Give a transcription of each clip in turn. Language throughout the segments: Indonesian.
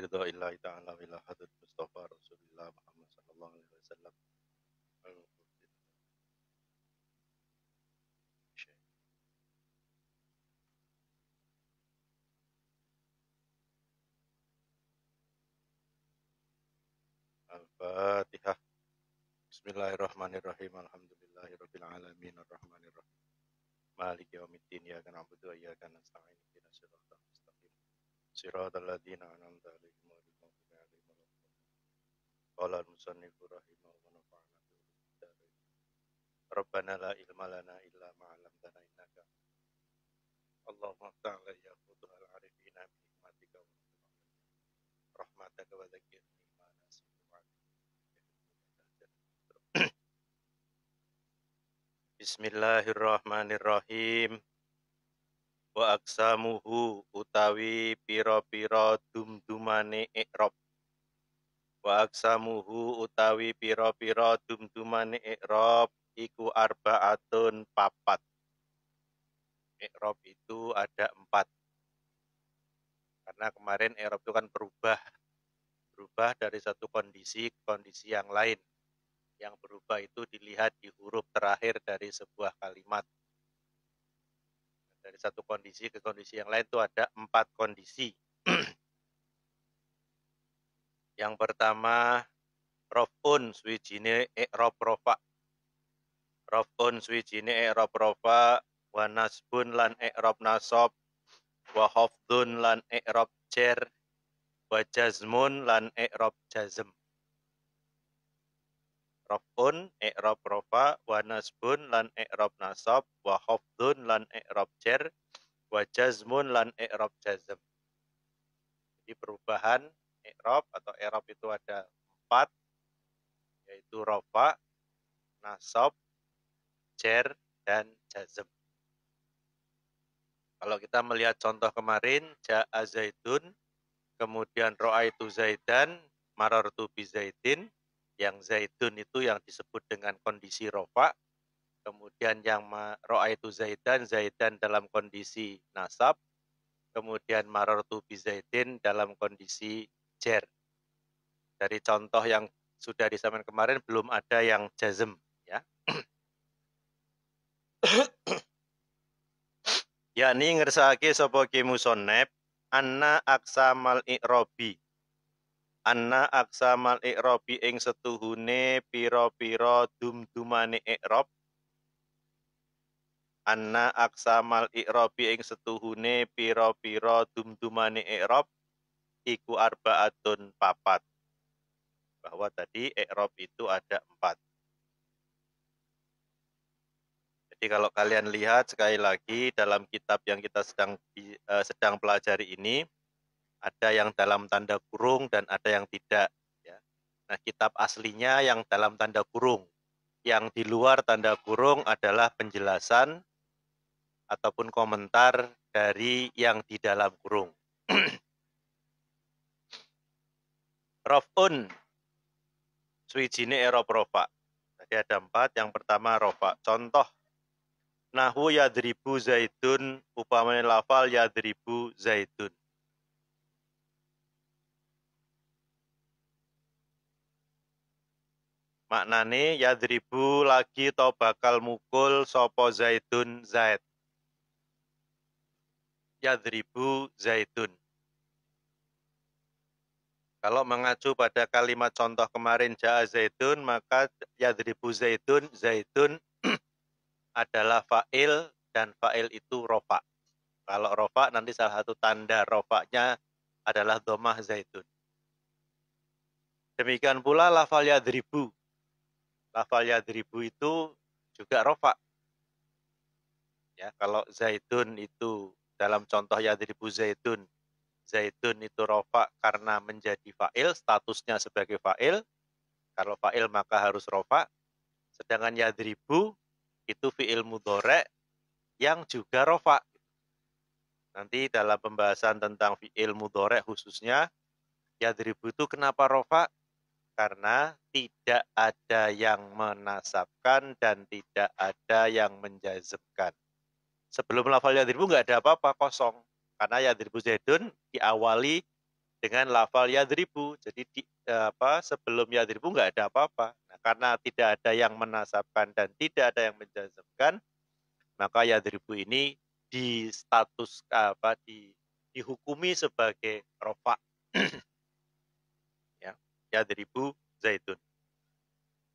ridha'illahi ta'ala wa ila hadratil Mustafa Rasulillah Muhammad sallallahu alaihi wasallam. Al-Fatihah. Bismillahirrahmanirrahim. Alhamdulillahirabbil alamin arrahmanirrahim. Maliki yaumiddin. Iyyaka na'budu wa iyyaka nasta'in. Ihdinas siratal mustaqim. Siratal ladzina an'amta 'alaihim ghairil maghdubi 'alaihim waladdallin. Qala al-musannifu rahimahullah wa nafa'ana bihi. Rabbana la ilma lana illa ma 'allamtana innaka Allahumma ta'ala ya futuhal arifina bi hikmatika wa rahmataka wa dzakirni ma nasitu. Bismillahirrahmanirrahim. Wa aksamuhu utawi pira-pira dumdumane i'rab. Wa aksamuhu utawi pira-pira dumdumane i'rab iku arba'atun papat. I'rab itu ada 4. Karena kemarin i'rab itu kan berubah dari satu kondisi ke kondisi yang lain. Yang berubah itu dilihat di huruf terakhir dari sebuah kalimat. Dari satu kondisi ke kondisi yang lain itu ada 4 kondisi. Yang pertama, raf'un swijine i'rab rafa. Raf'un swijine i'rab rafa, wa nasbun lan i'rab nasab, wa khafdun lan i'rab jar, wa jazmun lan i'rab jazm. Raf'un i'rab rafa, wa nasbun lan i'rab nasab, wa khafdun lan i'rab jar, wa jazmun lan i'rab jazm. Jadi perubahan i'rab atau i'rab itu ada 4, yaitu rafa, nasab, jar, dan jazm. Kalau kita melihat contoh kemarin, ja'a zaidun, kemudian ra'aitu zaidan, marartu bi zaidin, yang zaidun itu yang disebut dengan kondisi rafa, kemudian yang ra'aitu zaidan, zaidan dalam kondisi nasab, kemudian marartu bi zaidin dalam kondisi jar. Dari contoh yang sudah disampaikan kemarin belum ada yang jazm, ya. Yakni ngersake sapa ki musannaf anna aksamal i'rabi. Anna aksamal i'rabi ing setuhune pira-pira dumdumane i'rab. Anna aksamal i'rabi ing setuhune pira-pira dumdumane i'rab iku arba'atun papat. Bahwa tadi i'rab itu ada 4. Jadi kalau kalian lihat sekali lagi dalam kitab yang kita sedang pelajari ini, ada yang dalam tanda kurung dan ada yang tidak. Ya. Nah, kitab aslinya yang dalam tanda kurung. Yang di luar tanda kurung adalah penjelasan ataupun komentar dari yang di dalam kurung. Raf'un swijine i'rab rafa. Tadi ada 4, yang pertama rafa. Contoh nahwu yadribu zaidun, upamane lafal yadribu zaidun. Maknane yadribu lagi to bakal mukul sapa zaidun zaid. Yadribu zaidun. Kalau mengacu pada kalimat contoh kemarin ja'a zaidun, maka yadribu zaidun, zaidun adalah fa'il dan fa'il itu rofa. Kalau rofa nanti salah satu tanda rofanya adalah dhammah zaidun. Demikian pula lafal yadribu. Lafal yadribu itu juga rofa. Ya, kalau zaidun itu dalam contoh yadribu zaidun, zaidun itu rofa karena menjadi fa'il, statusnya sebagai fa'il. Kalau fa'il maka harus rofa. Sedangkan yadribu itu fi'il mudhari' yang juga rofa. Nanti dalam pembahasan tentang fi'il mudhari' khususnya, yadribu itu kenapa rofa? Karena tidak ada yang menasabkan dan tidak ada yang menjazmkan. Sebelum lafal yadribu nggak ada apa-apa, kosong. Karena yadribu zaidun diawali dengan lafal yadribu. Jadi sebelum yadribu nggak ada apa-apa. Nah, karena tidak ada yang menasabkan dan tidak ada yang menjazmkan, maka yadribu ini dihukumi sebagai rofa. Ya, yadribu zaitun.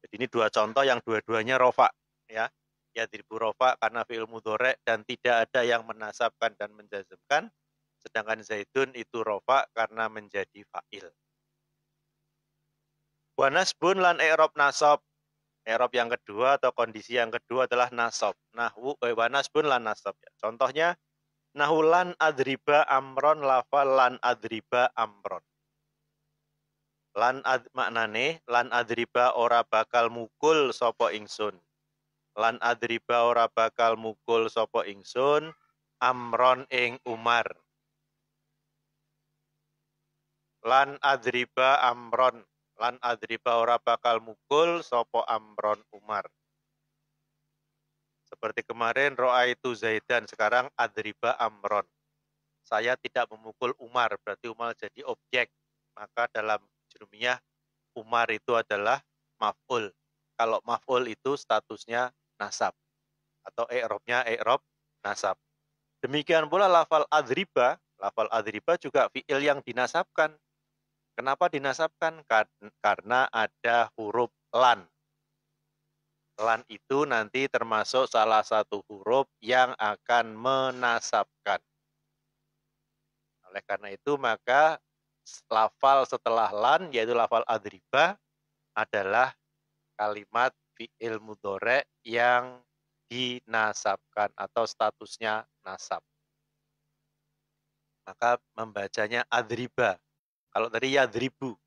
Jadi ini dua contoh yang dua-duanya rofa. Ya, yadribu rofa karena fi'il mudhari' dan tidak ada yang menasabkan dan menjazmkan. Sedangkan zaitun itu rofa karena menjadi fa'il. Wa nasbun lan i'rab nasab. I'rab yang kedua atau kondisi yang kedua adalah nasab. Wa nasbun lan nasab. Contohnya nahu lan adriba amron lafal lan adriba amron. Maknane lan adriba ora bakal mukul sapa ingsun. Lan adriba ora bakal mukul sapa ingsun amron ing Umar. Lan adriba amron, lan adriba ora bakal mukul sapa amron Umar. Seperti kemarin ro'aitu Zaidan, sekarang adriba amron. Saya tidak memukul Umar, berarti Umar jadi objek. Maka dalam jurumiyah Umar itu adalah maf'ul. Kalau maf'ul itu statusnya nasab atau i'rabnya i'rab nasab. Demikian pula lafal adriba juga fi'il yang dinasabkan. Kenapa dinasabkan? Karena ada huruf lan. Lan itu nanti termasuk salah satu huruf yang akan menasabkan. Oleh karena itu maka lafal setelah lan yaitu lafal adriba adalah kalimat fi'il mudhari' yang dinasabkan atau statusnya nasab. Maka membacanya adriba. Kalau tadi yadribu.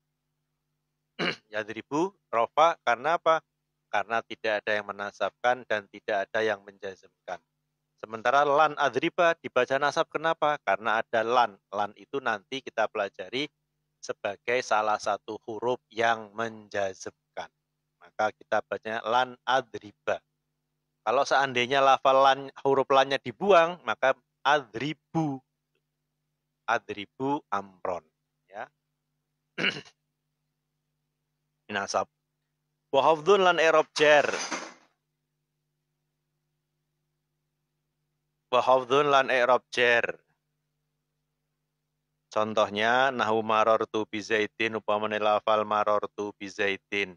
Yadribu rofa karena apa? Karena tidak ada yang menasabkan dan tidak ada yang menjazmkan. Sementara lan adriba dibaca nasab kenapa? Karena ada lan. Lan itu nanti kita pelajari sebagai salah satu huruf yang menjazmkan. Maka kita bacanya lan adriba. Kalau seandainya lafal lan, huruf lannya dibuang, maka adribu. Adribu amron. Ya. Nasab. Wa hafdzun lan i'rab jar. Wa hafdzun lan i'rab jar. Contohnya nahu marartu bi zaidin upamane lafal marartu bi zaidin.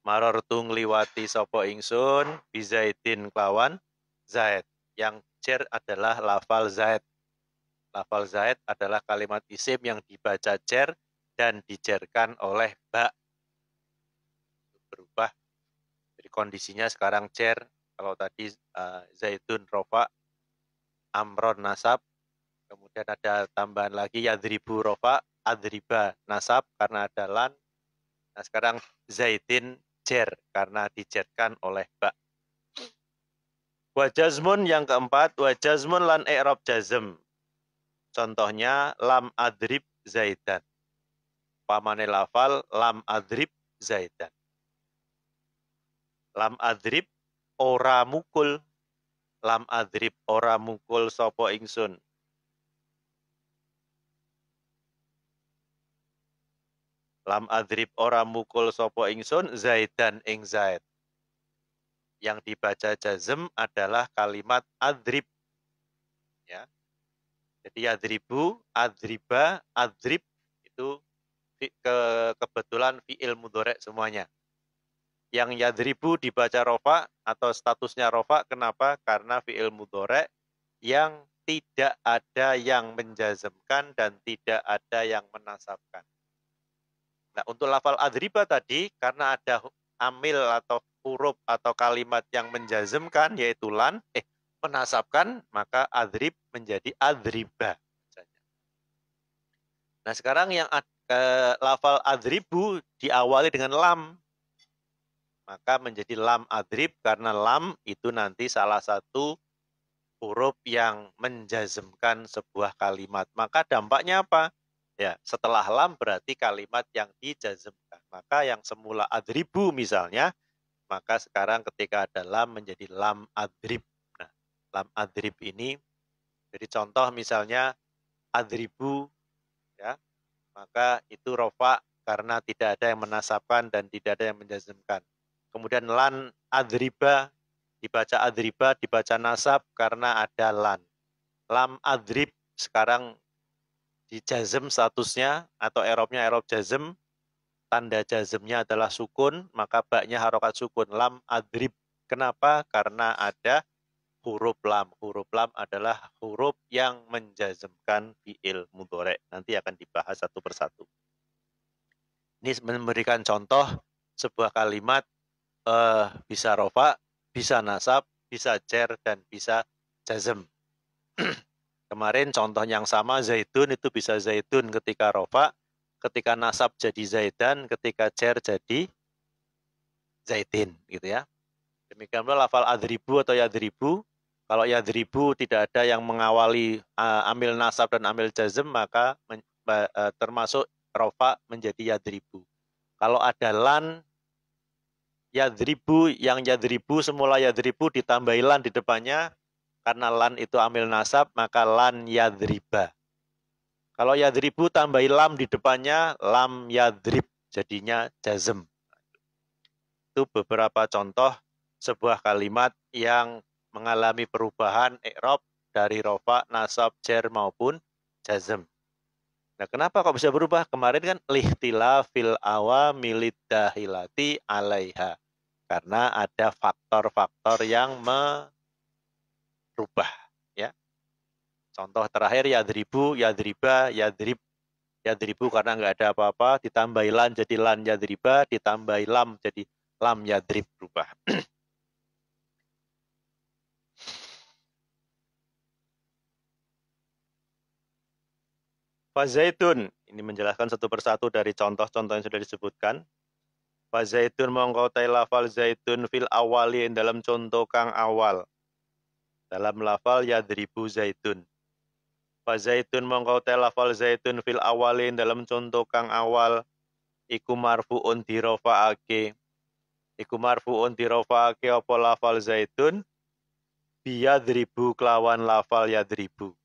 Marartu ngliwati sapa ingsun bi zaidin kelawan zaid. Yang jar adalah lafal zaid. Lafal zaid adalah kalimat isim yang dibaca jar dan dijarkan oleh ba. Berubah. Jadi kondisinya sekarang jar. Kalau tadi zaidun rofa, amron nasab, kemudian ada tambahan lagi yadribu rofa, adriba nasab karena ada lan. Nah sekarang zaidin jar karena dijarkan oleh ba. Wa jazmun yang keempat, wa jazmun lan i'rab jazm. Contohnya lam adrib zaidan. Pamane lafal lam adrib zaidan. Lam adrib ora mukul. Lam adrib ora mukul sapa ingsun. Lam adrib ora mukul sapa ingsun zaidan ing zaid. Yang dibaca jazm adalah kalimat adrib. Ya. Jadi adribu, adriba, adrib itu kebetulan fi'il mudhari' semuanya. Yang yadribu dibaca rofa atau statusnya rofa, kenapa? Karena fi'il mudhari' yang tidak ada yang menjazmkan dan tidak ada yang menasabkan. Nah, untuk lafal adriba tadi, karena ada amil atau huruf atau kalimat yang menjazmkan, yaitu lan, menasabkan, maka adrib menjadi adriba. Nah, sekarang yang lafal adribu diawali dengan lam, maka menjadi lam adrib karena lam itu nanti salah satu huruf yang menjazmkan sebuah kalimat. Maka dampaknya apa? Ya, setelah lam berarti kalimat yang dijazmkan. Maka yang semula adribu misalnya, maka sekarang ketika ada lam menjadi lam adrib. Nah, lam adrib ini jadi contoh misalnya adribu ya. maka itu rofa karena tidak ada yang menasabkan dan tidak ada yang menjazmkan. Kemudian lan adriba, dibaca nasab karena ada lan. Lam adrib sekarang dijazm statusnya atau erobnya erob jazm, tanda jazmnya adalah sukun, maka baknya harokat sukun. Lam adrib. Kenapa? Karena ada huruf lam. Huruf lam adalah huruf yang menjazmkan fi'il mudhari'. Nanti akan dibahas satu persatu. Ini memberikan contoh sebuah kalimat bisa rofa, bisa nasab, bisa jar, dan bisa jazm. Kemarin contoh yang sama zaitun itu bisa zaitun ketika rofa, ketika nasab jadi zaidan, ketika jar jadi zaitin, gitu ya. Demikian pula lafal adribu atau yadribu. Kalau yadribu tidak ada yang mengawali amil nasab dan amil jazm, maka termasuk rofa menjadi yadribu. Kalau ada lan yadribu, yang yadribu semula yadribu ditambahi lan di depannya, karena lan itu amil nasab, maka lan yadriba. Kalau yadribu tambahi lam di depannya, lam yadrib, jadinya jazm. Itu beberapa contoh sebuah kalimat yang mengalami perubahan i'rab dari rofa, nasab, jar maupun jazm. Nah, kenapa kok bisa berubah? Kemarin kan lihtilafil awamilid dahilati alaiha. Karena ada faktor-faktor yang merubah, ya. Contoh terakhir yadribu, yadriba, yadrib. Yadribu karena nggak ada apa-apa, ditambahi lan jadi lan yadriba, ditambahi lam jadi lam yadrib, berubah. Fazaitun, ini menjelaskan satu persatu dari contoh-contoh yang sudah disebutkan. Fazaitun mongko ta lafal zaitun fil awali dalam contoh kang awal. Dalam lafal yadribu zaitun. Fazaitun mongko ta lafal zaitun fil awali dalam contoh kang awal. Iku marfu'un dirofa'ake. Iku marfu'un dirofa'ake apa lafal zaitun. Biyadribu kelawan lafal yadribu.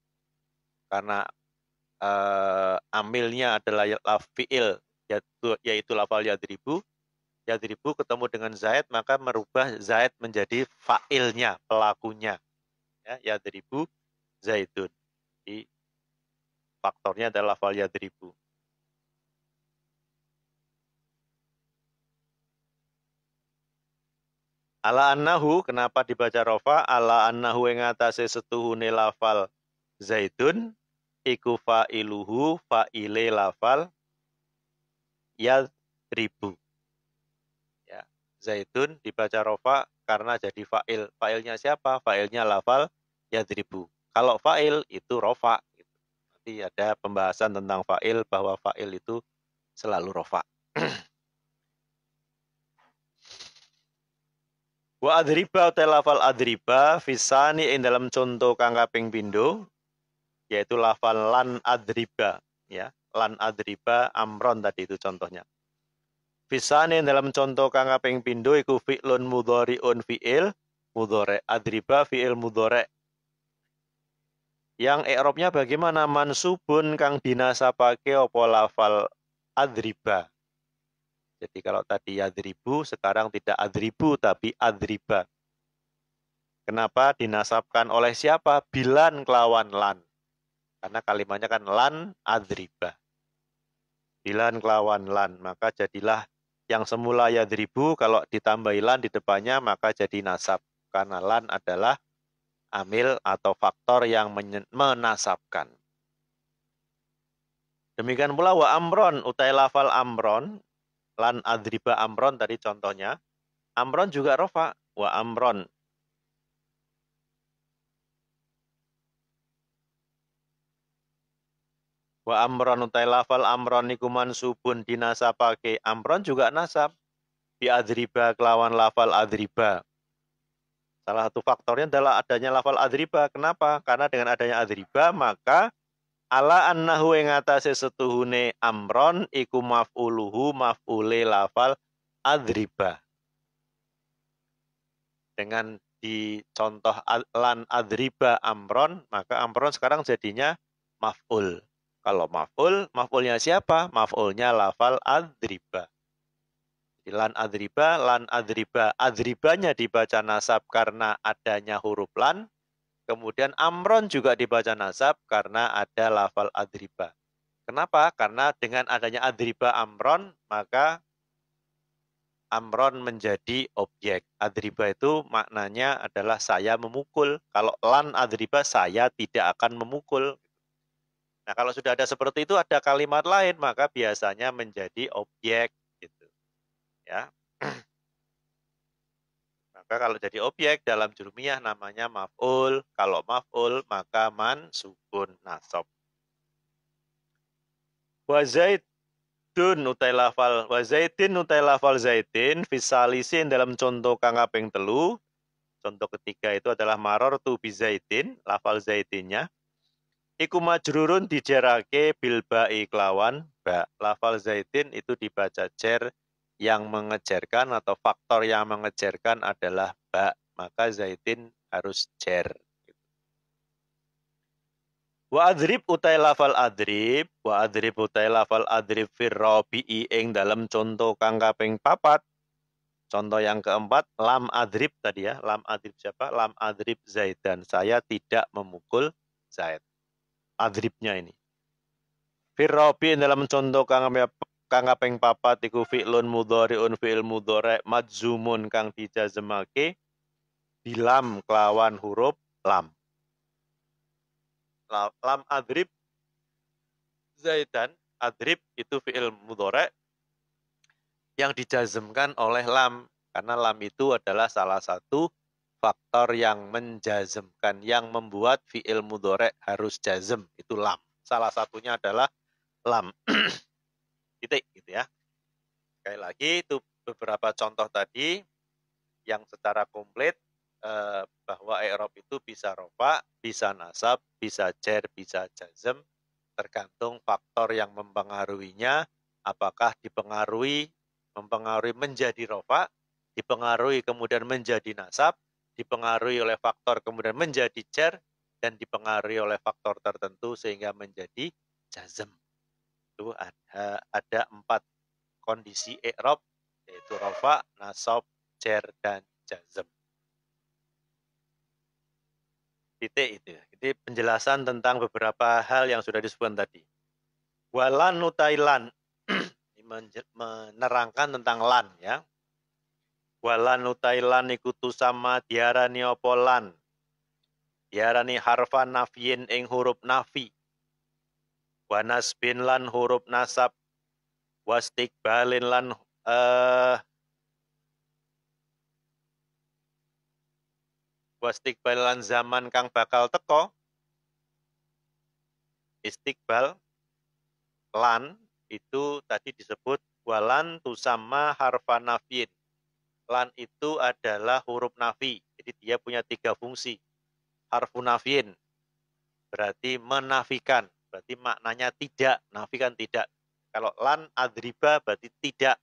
Karena amilnya adalah fi'il, yaitu lafal yadribu. Yadribu ketemu dengan zaid, maka merubah zaid menjadi fa'ilnya, pelakunya. Ya, yadribu zaidun. Jadi faktornya adalah lafal yadribu. Ala annahu, kenapa dibaca rofa? Ala annahu yang atasnya setuhune lafal zaidun, iku fa'iluhu fa'ile lafal yadribu. Ya, zaidun dibaca rofa karena jadi fa'il. Fa'ilnya siapa? Fa'ilnya lafal yadribu. Kalau fa'il itu rofa. Nanti ada pembahasan tentang fa'il, bahwa fa'il itu selalu rofa. Wa adriba utai lafal adriba fisani ing dalam contoh kang kaping pindho, yaitu lafal lan adriba, ya. Lan adriba amron tadi itu contohnya. Fisani dalam contoh kang kaping pindho iku fi'lun mudhari'un fi'il mudhari'. Adriba fi'il mudhari'. Yang i'rabnya bagaimana? Mansubun kang dinasabake apa lafal adriba. Jadi kalau tadi adribu, sekarang tidak adribu tapi adriba. Kenapa? Dinasabkan oleh siapa? Bilan kelawan lan. Karena kalimatnya kan lan adriba. Bilan kelawan lan, maka jadilah yang semula yadribu, kalau ditambahi lan di depannya maka jadi nasab. Karena lan adalah amil atau faktor yang menasabkan. Demikian pula wa amron, utai lafal amron, lan adriba amron tadi contohnya. Amron juga rofa, wa amron. Wa amron utai lafal amron niku mansubun dinasabake. Amron juga nasab. Bi adriba kelawan lafal adriba. Salah satu faktornya adalah adanya lafal adriba. Kenapa? Karena dengan adanya adriba maka ala annahu ing atase setuhune amron iku maf'uluhu maf'ule lafal adriba. Dengan di contoh lan adriba amron, maka amron sekarang jadinya maf'ul. Kalau maf'ul, maf'ulnya siapa? Maf'ulnya lafal adriba. Lan adriba. Adribanya dibaca nasab karena adanya huruf lan. Kemudian amron juga dibaca nasab karena ada lafal adriba. Kenapa? Karena dengan adanya adriba amron, maka amron menjadi objek. Adriba itu maknanya adalah saya memukul. Kalau lan adriba, saya tidak akan memukul. Nah, kalau sudah ada seperti itu, ada kalimat lain, maka biasanya menjadi objek. Gitu. Ya. Maka kalau jadi objek dalam jurumiyah namanya maf'ul. Kalau maf'ul, maka mansubun nasab. Wa zaidun utai lafal wa zaidin utai lafal zaidin fisalisin dalam contoh kang kaping 3. Contoh ketiga itu adalah maror tu bi zaidin, lafal zaidinnya. Iku majrurun dijerake bil ba'i kelawan ba. Lafal zaidin itu dibaca jer, yang mengejarkan atau faktor yang mengejarkan adalah ba. Maka zaidin harus jer. Wa adrib utai lafal adrib, wa adrib utai lafal adrib firrobi'i ing dalam contoh kang kaping 4. Contoh yang keempat, lam adrib tadi ya. Lam adrib siapa? Lam adrib Zaidan. Saya tidak memukul Zaid. Adribnya ini. Firrobi dalam contoh kang kaping 4 iku fi'lun mudhari'un fi'il mudhari' madzumun kang dijazmake bilam kelawan huruf lam. Lam adrib Zaidan, adrib itu fi'il mudhari' yang dijazmkan oleh lam, karena lam itu adalah salah satu faktor yang menjazmkan, yang membuat fi'il mudhari' harus jazm, itu lam. Salah satunya adalah lam. Titik gitu ya. Sekali lagi itu beberapa contoh tadi yang secara komplit bahwa i'rab itu bisa rofa, bisa nasab, bisa jer, bisa jazm, tergantung faktor yang mempengaruhinya, apakah mempengaruhi menjadi rofa, dipengaruhi kemudian menjadi nasab, dipengaruhi oleh faktor kemudian menjadi jer, dan dipengaruhi oleh faktor tertentu sehingga menjadi jazm. Itu ada 4 kondisi i'rab, yaitu rofa, nasab, jer, dan jazm. Titik itu. Jadi penjelasan tentang beberapa hal yang sudah disebutkan tadi. Walan nutailan menerangkan tentang lan ya. Walan nutailan ikutu sama diarani apa lan. Diarani harfa nafyin ing huruf nafi. Wanasbin lan huruf nasab. Wastikbalin lan wastikbal lan zaman kang bakal teko. Istiqbal lan itu tadi disebut walan tusama harfa nafyin. Lan itu adalah huruf nafi. Jadi dia punya 3 fungsi. Harfu nafyin berarti menafikan. Berarti maknanya tidak. Nafikan tidak. Kalau lan adriba berarti tidak.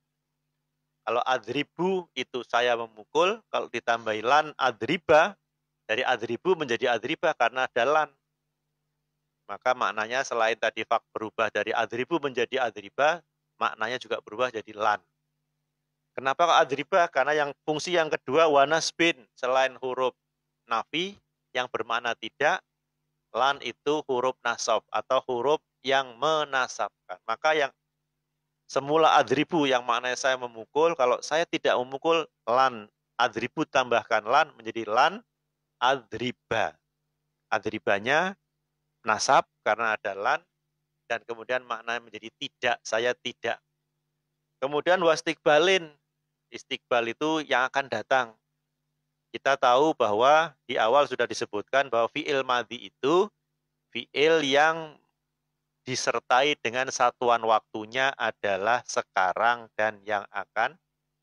Kalau adribu itu saya memukul. Kalau ditambahi lan adriba, dari adribu menjadi adriba karena ada lan. Maka maknanya selain tadi fak berubah dari adribu menjadi adriba, maknanya juga berubah jadi lan. Kenapa kok adriba? Karena yang fungsi yang kedua wanasbin, selain huruf nafi yang bermakna tidak, lan itu huruf nasab atau huruf yang menasabkan. Maka yang semula adribu yang maknanya saya memukul, kalau saya tidak memukul lan adribu tambahkan lan menjadi lan adriba. Adribanya nasab karena ada lan, dan kemudian maknanya menjadi tidak, saya tidak. Kemudian wastikbalin, istiqbal itu yang akan datang. Kita tahu bahwa di awal sudah disebutkan bahwa fi'il madhi itu fi'il yang disertai dengan satuan waktunya adalah sekarang dan yang akan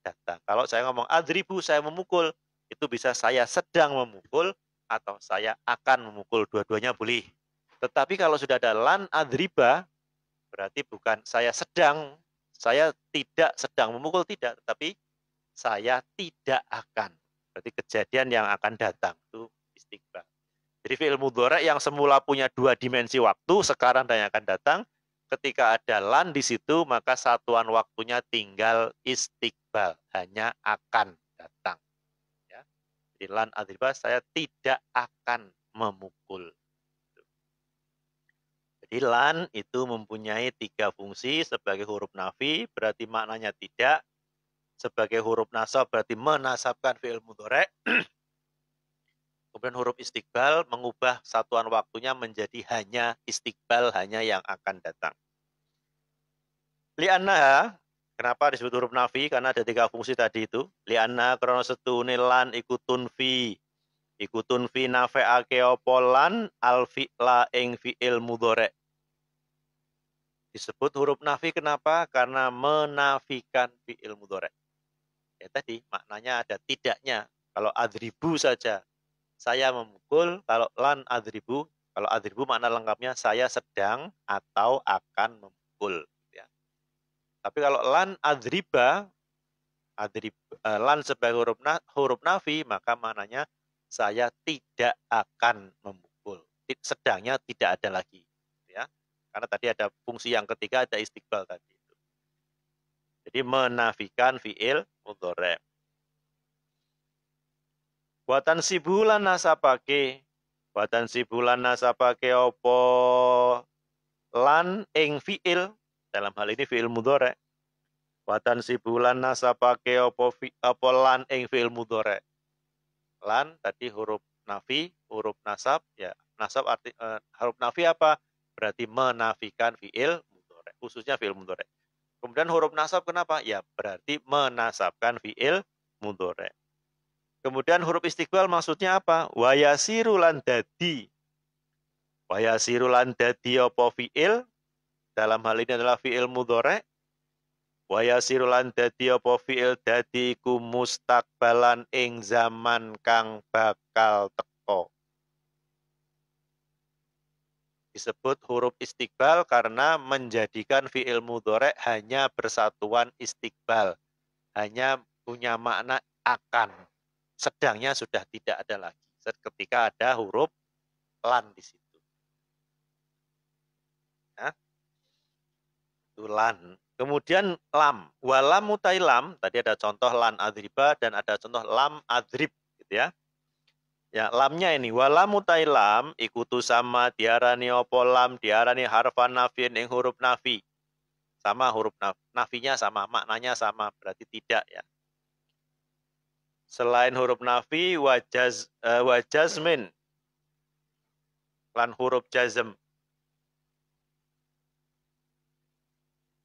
datang. Kalau saya ngomong adribu, saya memukul, itu bisa saya sedang memukul atau saya akan memukul, dua-duanya boleh. Tetapi kalau sudah ada lan adriba, berarti bukan saya tidak sedang memukul, tidak, tetapi saya tidak akan. Berarti kejadian yang akan datang itu istiqbal. Jadi fi'il mudhari yang semula punya 2 dimensi waktu, sekarang dan yang akan datang, ketika ada lan di situ, maka satuan waktunya tinggal istiqbal, hanya akan datang. Ya. Jadi lan adriba, saya tidak akan memukul. Jadi lan itu mempunyai 3 fungsi. Sebagai huruf nafi, berarti maknanya tidak. Sebagai huruf nasab, berarti menasabkan fi'il mudhari. Kemudian huruf istiqbal mengubah satuan waktunya menjadi hanya istiqbal, hanya yang akan datang. Li'annaha, kenapa disebut huruf nafi? Karena ada 3 fungsi tadi itu. Li'annaha krono setune lan ikutun fi nafe'ake apa lan al fi'la ing fi'il mudhari. Disebut huruf nafi kenapa? Karena menafikan fi'il mudhari. Ya tadi maknanya ada tidaknya. Kalau adribu saja saya memukul, kalau lan adribu, kalau adribu makna lengkapnya saya sedang atau akan memukul. Ya. Tapi kalau lan adriba, lan sebagai huruf nafi, maka maknanya saya tidak akan memukul. Sedangnya tidak ada lagi. Ya. Karena tadi ada fungsi yang ketiga, ada istiqbal tadi. Jadi menafikan fi'il mudhari. Buatan sibulan nasabake. Buatan sibulan nasabake opo lan ing fi'il. Dalam hal ini fi'il mudhari. Buatan sibulan nasabake opo lan ing fi'il mudhari. Lan tadi huruf nafi, huruf nasab. Ya, nasab arti huruf nafi apa? Berarti menafikan fi'il mudhari. Khususnya fi'il mudhari. Kemudian huruf nasab kenapa? Ya, berarti menasabkan fi'il mudhari. Kemudian huruf istiqbal maksudnya apa? Wayasiru lan dadi. Wayasiru lan dadi apa fi'il? Dalam hal ini adalah fi'il mudhari. Wayasiru lan dadi apa fi'il? Dadi iku mustakbalan ing zaman kang bakal teko. Disebut huruf istiqbal karena menjadikan fi'il mudhari hanya bersatuan istiqbal. Hanya punya makna akan. Sedangnya sudah tidak ada lagi ketika ada huruf lan di situ. Ya. Itu lan. Kemudian lam. Walam mutai lam. Tadi ada contoh lan adriba dan ada contoh lam adrib. Gitu ya. Ya, lamnya ini. Walam mutai lam. Ikutu sama diarani opo lam. Diarani harfan nafiin yang huruf nafi. Sama huruf nafinya sama. Maknanya sama. Berarti tidak ya. Selain huruf nafi, wajazmin. Lan huruf jazm.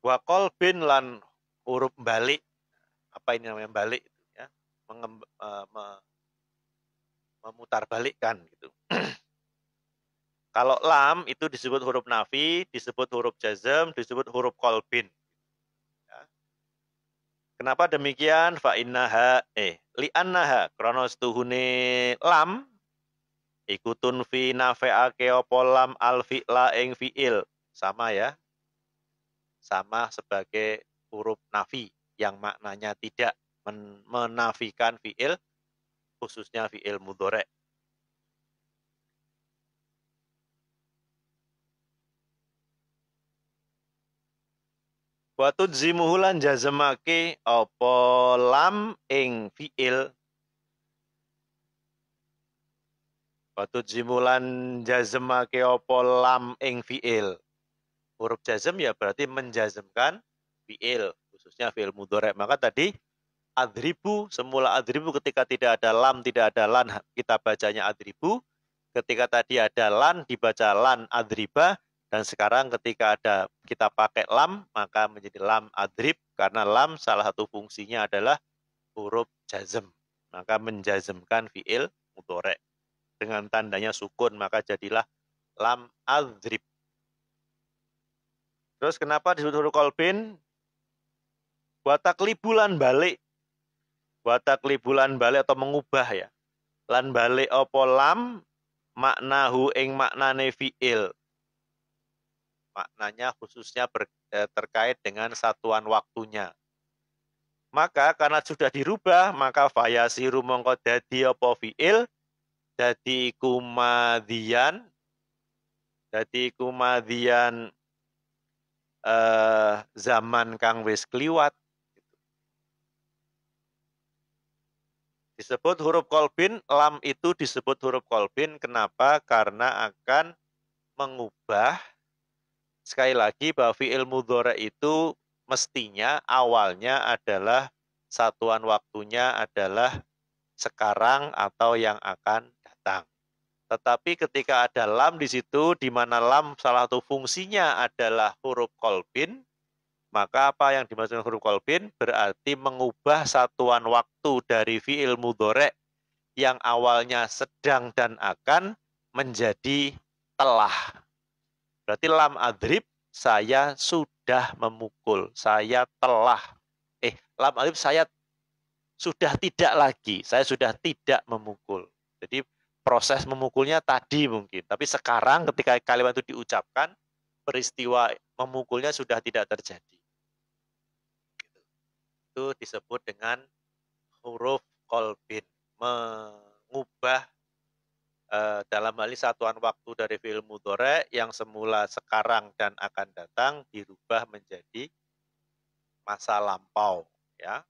Wa qalbin lan huruf balik. Apa ini namanya balik? Ya. Memutarbalikkan gitu. Kalau lam itu disebut huruf nafi, disebut huruf jazm, disebut huruf qalbin. Ya. Kenapa demikian? Fa innaha li'annaha kronos tuhune lam ikutun fi nafe'ake apa lam al fi'la ing fi'il. Sama ya. Sama sebagai huruf nafi yang maknanya tidak menafikan fi'il, khususnya fi'il mudhari. Wa tudzimuhu lan jazmake apa lam ing fi'il. Wa tudzimu lan jazmake apa lam ing fi'il. Huruf jazm ya berarti menjazmkan fi'il, khususnya fi'il mudhari. Maka tadi adribu, semula adribu ketika tidak ada lam, tidak ada lan, kita bacanya adribu. Ketika tadi ada lan, dibaca lan adriba. Dan sekarang ketika ada kita pakai lam, maka menjadi lam adrib. Karena lam salah satu fungsinya adalah huruf jazm. Maka menjazmkan fi'il mudhari. Dengan tandanya sukun, maka jadilah lam adrib. Terus kenapa disebut huruf qalbin? Wataklibulan balik. Wataklibulan balik atau mengubah ya. Lan balik apa lam, maknahu ing maknane fi'il. Maknanya khususnya terkait dengan satuan waktunya. Maka karena sudah dirubah, maka fayasiru mongko dadi apa fi'il, dadi kumadian zaman kang wis kliwat. Disebut huruf kolbin, lam itu disebut huruf kolbin. Kenapa? Karena akan mengubah, sekali lagi, bahwa fi'il mudhari itu mestinya awalnya adalah satuan waktunya adalah sekarang atau yang akan datang. Tetapi ketika ada lam di situ, di mana lam salah satu fungsinya adalah huruf kolbin, maka apa yang dimaksud huruf kolbin? Berarti mengubah satuan waktu dari fi'il mudhari yang awalnya sedang dan akan menjadi telah. Berarti lam adrib, saya sudah memukul, saya telah. Lam adrib, saya sudah tidak lagi, saya sudah tidak memukul. Jadi proses memukulnya tadi mungkin, tapi sekarang ketika kalimat itu diucapkan, peristiwa memukulnya sudah tidak terjadi. Itu disebut dengan huruf kolbin, mengubah dalam hal ini satuan waktu dari fi'il mudhari yang semula sekarang dan akan datang dirubah menjadi masa lampau, ya.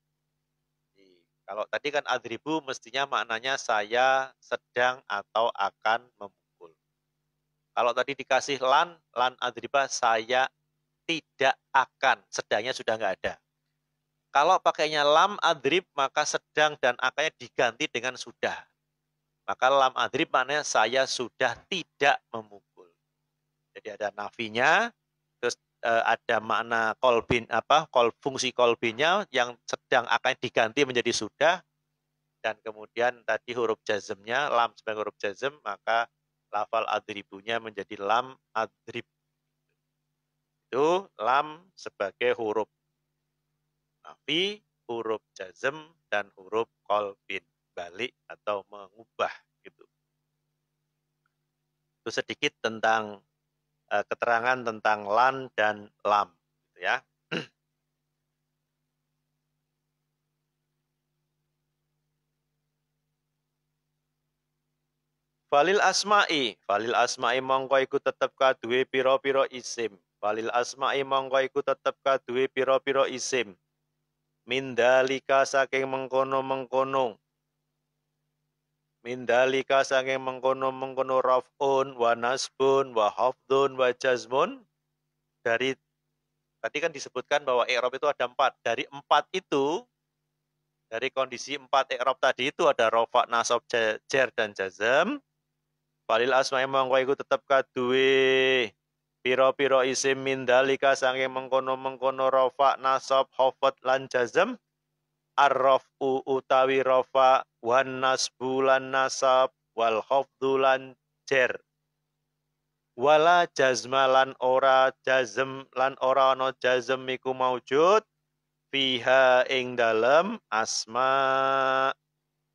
Kalau tadi kan adribu mestinya maknanya saya sedang atau akan memukul. Kalau tadi dikasih lan adriba, saya tidak akan, sedangnya sudah nggak ada. Kalau pakainya lam adrib, maka sedang dan akannya diganti dengan sudah. Maka lam adrib maknanya saya sudah tidak memukul. Jadi ada nafinya, terus ada makna kolbin fungsi kolbinnya yang sedang akan diganti menjadi sudah, dan kemudian tadi huruf jazmnya lam sebagai huruf jazm, maka lafal adribunya menjadi lam adrib. Itu lam sebagai huruf nafi, huruf jazm, dan huruf kolbin, balik atau mengubah gitu. Itu sedikit tentang keterangan tentang lan dan lam gitu ya. Falil asma'i mongko iku tetep kaduwe pira-pira isim. Falil asma'i mongko iku tetep kaduwe pira-pira isim. Mindalika saking mengkono-mengkono. Mindalika saking mengkono-mengkono raf'un wa nasbun wa hafdun wa jazmun. Dari tadi kan disebutkan bahwa i'rab itu ada 4. Dari 4 itu, dari kondisi 4 i'rab tadi itu ada rafa, nasab, jar dan jazm. Falil asma'i mongko iku tetep kaduwe pira-pira isim mindalika saking mengkono-mengkono rafa, nasab, khafad lan jazm. Ar-raf'u utawi rafa, wan nasbu lan nasab, wal khafdu lan jar. Wala jazma lan ora jazm lan ora ana jazm iku maujud fiha ing dalem asma.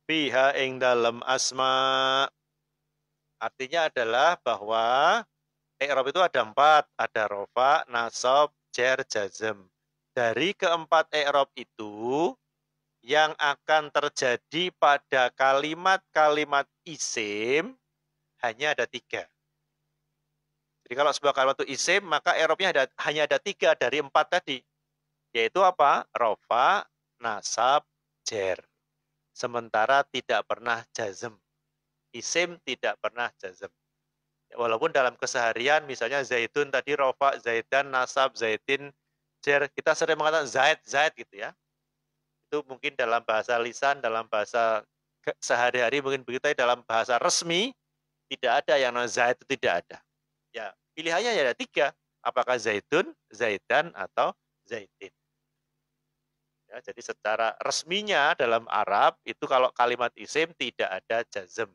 Fiha ing dalem asma. Artinya adalah bahwa i'rab itu ada 4, ada rafa, nasab, jar, jazm. Dari keempat i'rab itu, yang akan terjadi pada kalimat-kalimat isim hanya ada 3. Jadi kalau sebuah kalimat itu isim, maka i'rabnya hanya ada 3 dari 4 tadi. Yaitu apa? Rafa, nasab, jar. Sementara tidak pernah jazm. Isim tidak pernah jazm. Walaupun dalam keseharian misalnya zaitun tadi rafa, zaidan, nasab, zaitin, jar, kita sering mengatakan zaid gitu ya. Itu mungkin dalam bahasa lisan, dalam bahasa sehari-hari mungkin begitu, tapi dalam bahasa resmi tidak ada yang namanya zaid, itu tidak ada. Ya, pilihannya ya ada 3. Apakah zaitun, zaidan, atau zaitin. Ya, jadi secara resminya dalam Arab itu kalau kalimat isim tidak ada jazm.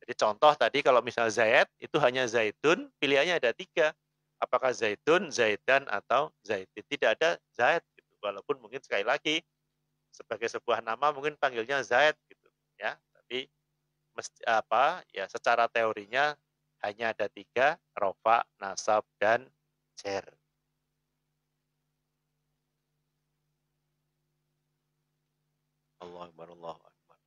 Jadi contoh tadi kalau misalnya Zaid itu hanya Zaitun, pilihannya ada 3. Apakah Zaitun, Zaidan, atau Zaitin. Tidak ada Zaid. Gitu. Walaupun mungkin sekali lagi sebagai sebuah nama mungkin panggilnya Zaid gitu ya. Tapi secara teorinya hanya ada 3, rofa, nasab, dan jar. Allahu Akbar, Allahu Akbar.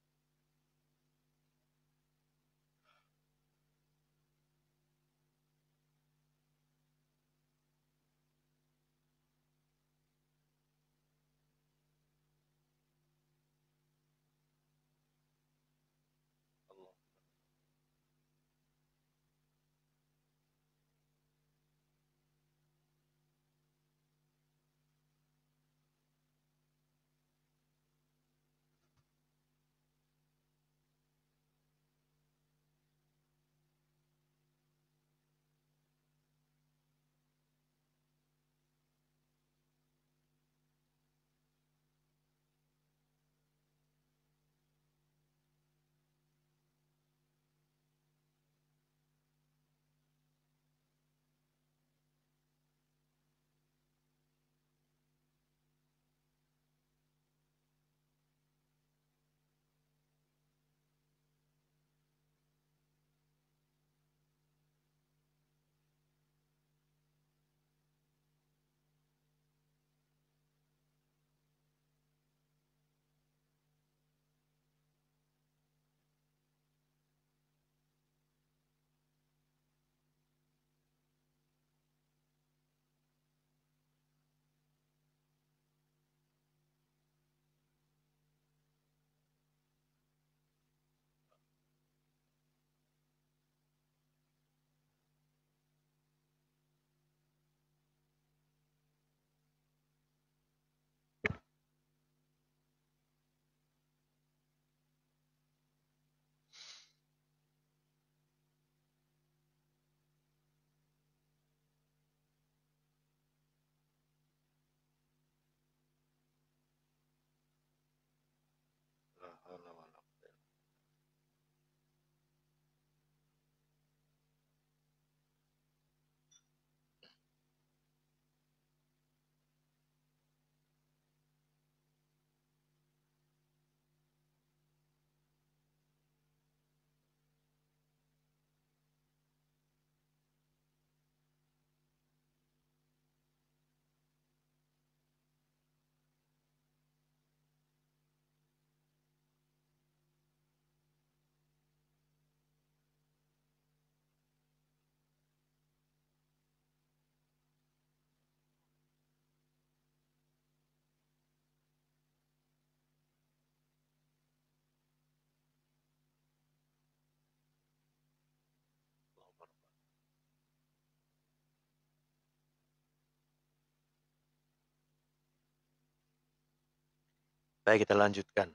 Baik, kita lanjutkan.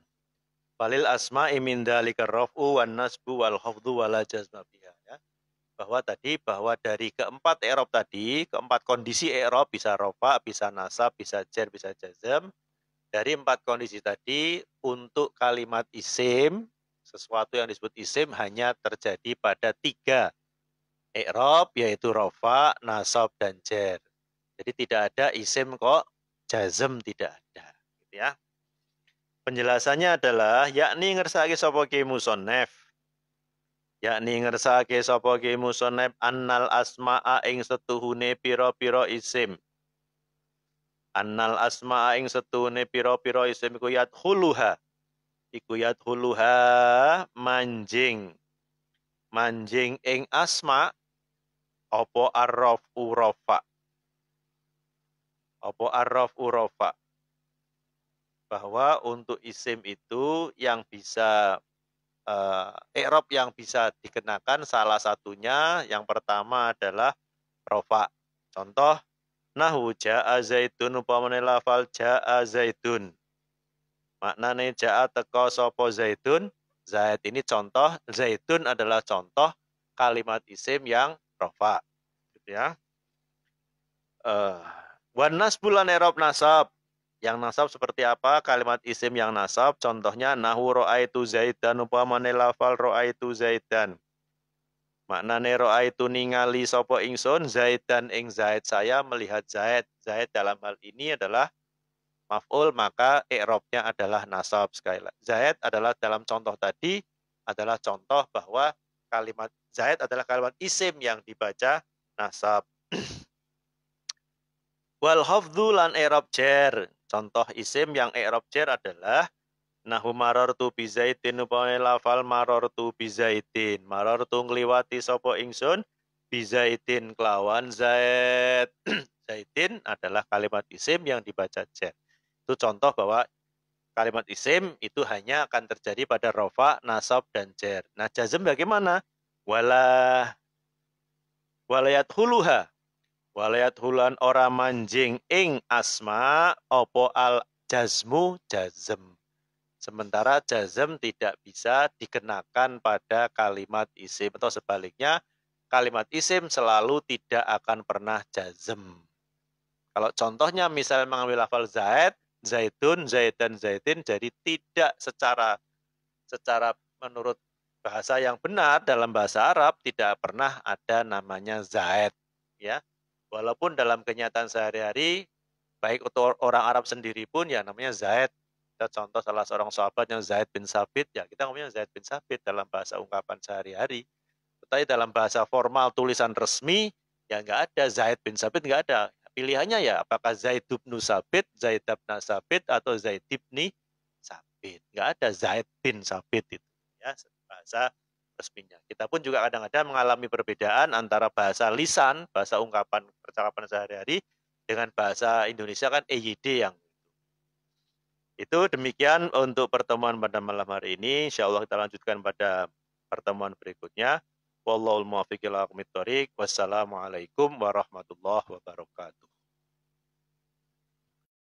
Falil asma'i min dzalika raf'u wan nasbu wal khafdu wala jazma biha, ya. Bahwa dari keempat i'rab tadi, keempat kondisi i'rab bisa rafa, bisa nasab, bisa jar, bisa jazm. Dari empat kondisi tadi untuk kalimat isim, sesuatu yang disebut isim hanya terjadi pada tiga i'rab, yaitu rafa, nasab, dan jar. Jadi tidak ada isim kok jazm, tidak ada, gitu ya. Penjelasannya adalah yakni ngersake sapa ki musannaf. Yakni ngersake sapa ki musannaf annal asma'a ing setuhune pira-pira isim. Annal asma'a ing setuhune pira-pira isim iku yadkhuluha. Iku yadkhuluha manjing. Manjing ing asma apa arrafu rafa. Apa arrafu rafa. Bahwa untuk isim itu yang bisa i'rab yang bisa dikenakan salah satunya yang pertama adalah rafa. Contoh nahu ja'a zaidun upamane lafal ja'a zaidun. Maknane ja'a teko sapa zaidun. Zaid ini contoh, zaidun adalah contoh kalimat isim yang rafa. Gitu ya. Wan nasbulan i'rab nasab. Yang nasab seperti apa? Kalimat isim yang nasab. Contohnya, nahu ro'aitu zaidan upamane lafal ro'aitu zaidan. Maknane ro'aitu ningali sopo ingsun zaidan ing zaid, saya melihat zaid. Zaid dalam hal ini adalah maf'ul, maka i'rabnya adalah nasab sekali lagi. Zaid adalah dalam contoh tadi adalah contoh bahwa kalimat zaid adalah kalimat isim yang dibaca nasab. Wal hafdhu lan i'rab jar. Contoh isim yang i'rab jar adalah nahu marartu bi zaidin upamane lafal marartu bi zaidin. Marartu ngliwati sapa ingsun bi zaidin kelawan zaid. Zaidin adalah kalimat isim yang dibaca jar. Itu contoh bahwa kalimat isim itu hanya akan terjadi pada rafa, nasab, dan jar. Nah, jazm bagaimana? Walayat huluha. Walayat hulan ora manjing ing asma opo al jazmu jazm. Sementara jazm tidak bisa dikenakan pada kalimat isim. Atau sebaliknya, kalimat isim selalu tidak akan pernah jazm. Kalau contohnya misalnya mengambil lafal zaid, zaidun, zaidan, zaidin, jadi tidak secara menurut bahasa yang benar dalam bahasa Arab tidak pernah ada namanya zaid, ya. Walaupun dalam kenyataan sehari-hari, baik untuk orang Arab sendiri pun ya namanya Zaid. Kita contoh salah seorang sahabat yang Zaid bin Sabit, ya kita ngomongnya Zaid bin Sabit dalam bahasa ungkapan sehari-hari. Tetapi dalam bahasa formal tulisan resmi, ya nggak ada Zaid bin Sabit, nggak ada. Pilihannya ya apakah Zaid bin Sabit, Zaid bin Sabit, atau Zaid bin Sabit. Nggak ada Zaid bin Sabit itu. Ya, bahasa resminya. Kita pun juga kadang-kadang mengalami perbedaan antara bahasa lisan, bahasa ungkapan percakapan sehari-hari, dengan bahasa Indonesia kan EYD yang itu. Demikian untuk pertemuan pada malam hari ini. Insya Allah kita lanjutkan pada pertemuan berikutnya. Wallahul muwaffiq ila aqwamit thoriq. Wassalamualaikum warahmatullahi wabarakatuh.